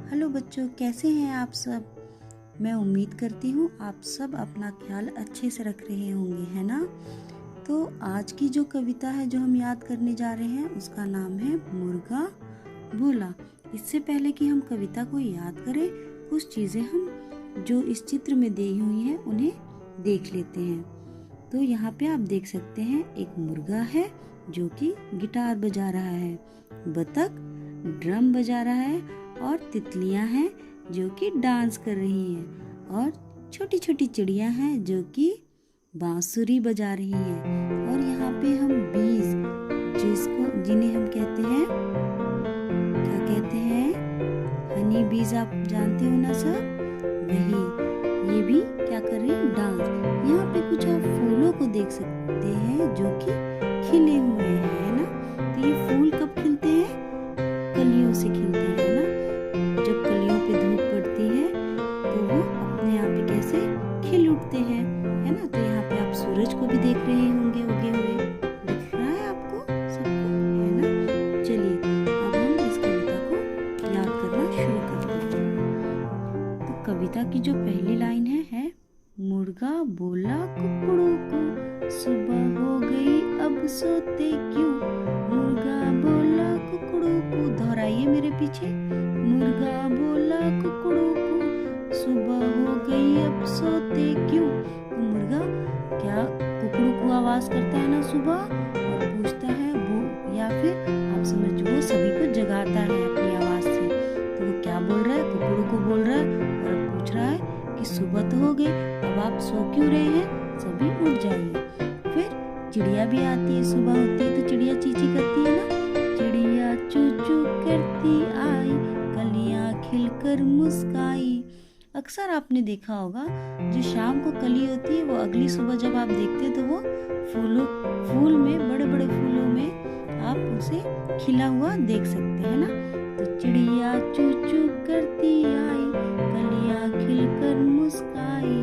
Hello बच्चों, कैसे हैं आप सब। मैं उम्मीद करती हूँ आप सब अपना ख्याल अच्छे से रख रहे होंगे, है ना। तो आज की जो कविता है जो हम याद करने जा रहे हैं उसका नाम है मुर्गा बोला। इससे पहले कि हम कविता को याद करें, कुछ चीज़ें हम जो इस चित्र में दी हुई हैं उन्हें देख लेते हैं। तो यहाँ पे आप देख सकते हैं एक मुर्गा है जो कि गिटार बजा रहा है, बतख ड्रम बजा रहा है और तितलियां हैं जो कि डांस कर रही हैं और छोटी छोटी चिड़ियां हैं जो कि बांसुरी बजा रही हैं। और यहाँ पे हम बीज जिन्हें हम कहते हैं, क्या कहते हैं, हनी बीज, आप जानते हो ना सब, वही ये भी क्या कर रही है, डांस। यहाँ पे कुछ आप फूलों को देख सकते हैं जो कि खिले हुए हैं, है ना। तो ये फूल कब खिलते हैं, कलियों से खिलते हैं ना। जब कलियों पे धूप पड़ती है तो वो अपने आप ही कैसे खिल उठते हैं, है ना। तो यहाँ पे आप सूरज को भी देख रहे होंगे उगे हुए, दिख रहा है आपको सबको, है ना। चलिए अब हम इस कविता को याद करना शुरू करते हैं। तो कविता की जो पहली लाइन है मुर्गा बोला कुकड़ू को, सुबह हो गई अब सोते क्यों। मुर्गा बोला कुकड़ू को, दोहराइए मेरे पीछे। मुर्गा बोला कुकड़ू को, सुबह हो गई अब सोते क्यों। तो मुर्गा क्या कुकड़ू को आवाज करता है ना सुबह और पूछता है वो, या फिर आप समझ वो सभी को जगाता है अपनी आवाज से। तो वो क्या बोल रहा है, कुकड़ू को बोल रहा है और पूछ रहा है कि सुबह तो हो गई, अब आप सो क्यों रहे हैं, सभी उठ जाइए। फिर चिड़िया भी आती है, सुबह होती है तो चिड़िया चींची करती है ना, चिड़िया चू चू करती आई, कलियां खिलकर मुस्काई। अक्सर आपने देखा होगा जो शाम को कली होती है वो अगली सुबह जब आप देखते हैं तो वो फूल में, बड़े बड़े फूलों में आप उसे खिला हुआ देख सकते हैं ना। तो चिड़िया चू चू करती आई, कलियां खिलकर मुस्काई।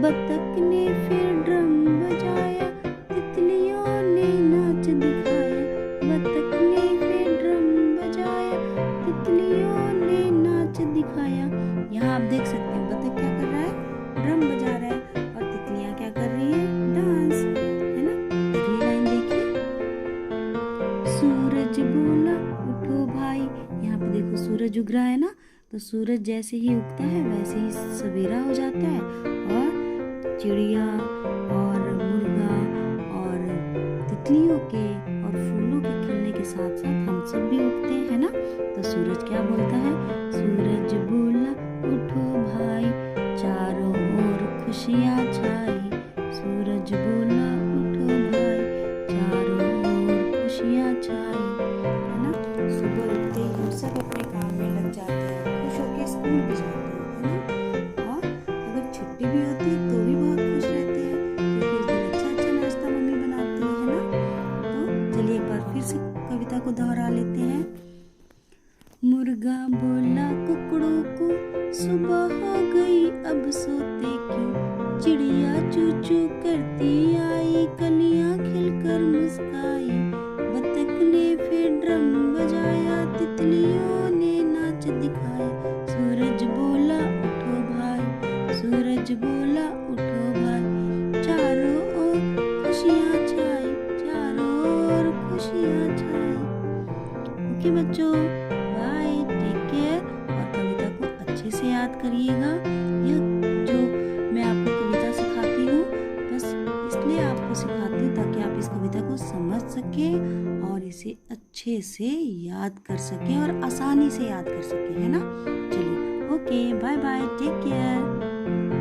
बतख ने फिर ड्रम बजाया, तितलियों ने नाच दिखाया। बतख ने फिर ड्रम बजाया, तितलियों ने नाच दिखाया। यहाँ आप देख सकते हैं बतख क्या कर रहा है, ड्रम बजा रहा है, और तितलियां क्या कर रही है, डांस, है ना। अगली लाइन देखिए, सूरज बोला उठो भाई। यहाँ पे देखो सूरज उग रहा है ना, तो सूरज जैसे ही उगता है वैसे ही सवेरा हो जाता है और चिड़िया और मुर्गा और तितलियों के और फूलों के खिलने के साथ साथ हम सब भी उठते हैं, है ना। तो सूरज क्या बोलता है, सूरज बोला उठो भाई, चारों ओर खुशियाँ छाई। सूरज बोला उठो भाई, चारों ओर खुशियाँ छाई, है ना। सुबह उठते ही हम सब अपने काम में लग जाते हैं, खुश होकर स्कूल भी जाते हैं, है ना। और अगर छुट्टी भी होती है तो भी बहुत खुश रहते हैं क्योंकि उस दिन अच्छा अच्छा नाश्ता मम्मी बनाती है ना। तो चलिए एक बार फिर से कविता को दोहरा लेते हैं। मुर्गा बोला कुकड़ू को, सुबह हो गई अब सोते क्यों। चिड़िया चू चू करती आई, कलियां खिलकर मुस्काई। बतख ने फिर ड्रम बजाया, तितलियों ने नाच दिखाया। सूरज बोला उठो भाई, सूरज बोला उठो भाई, चारों ओर खुशियाँ छाई, चारों ओर खुशियाँ छाई। ओके बच्चों, बाय, टेक केयर। और कविता को अच्छे से याद करिएगा। यह जो मैं आपको कविता सिखाती हूँ बस इसलिए आपको सिखाती हूँ ताकि आप इस कविता को समझ सकें और इसे अच्छे से याद कर सकें और आसानी से याद कर सकें, है ना। चलिए okay, bye bye, take care.